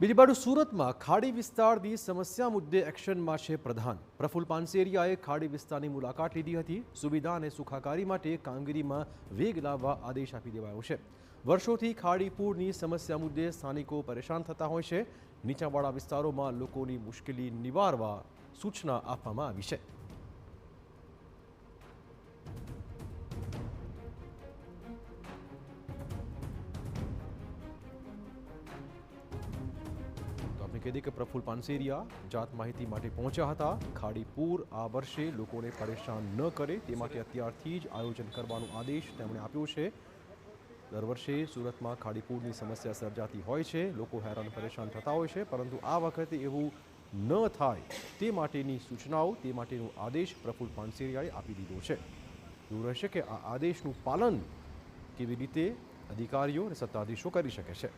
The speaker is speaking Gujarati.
બીજી બાજુ સુરતમાં ખાડી વિસ્તારની સમસ્યા મુદ્દે એક્શનમાં છે પ્રધાન પ્રફુલ પાનસેરિયાએ ખાડી વિસ્તારની મુલાકાત લીધી હતી। સુવિધા અને સુખાકારી માટે કામગીરીમાં વેગ લાવવા આદેશ આપી દેવાયો છે। વર્ષોથી ખાડી પૂરની સમસ્યા મુદ્દે સ્થાનિકો પરેશાન થતા હોય છે। નીચાણવાળા વિસ્તારોમાં લોકોની મુશ્કેલી નિવારવા સૂચના આપવામાં આવી છે। આપને કહી દઈએ કે પ્રફુલ પાનસેરિયા જાત માહિતી માટે પહોંચ્યા હતા। ખાડી પૂર આ વર્ષે લોકોને પરેશાન ન કરે તે માટે અત્યારથી જ આયોજન કરવાનો આદેશ તેમણે આપ્યો છે। દર વર્ષે સુરતમાં ખાડી પૂરની સમસ્યા સર્જાતી હોય છે, લોકો હેરાન પરેશાન થતા હોય છે, પરંતુ આ વખતે એવું ન થાય તે માટેની સૂચનાઓ, તે માટેનો આદેશ પ્રફુલ પાનસેરિયાએ આપી દીધો છે। એવું રહેશે કે આ આદેશનું પાલન કેવી રીતે અધિકારીઓ અને સત્તાધીશો કરી શકે છે।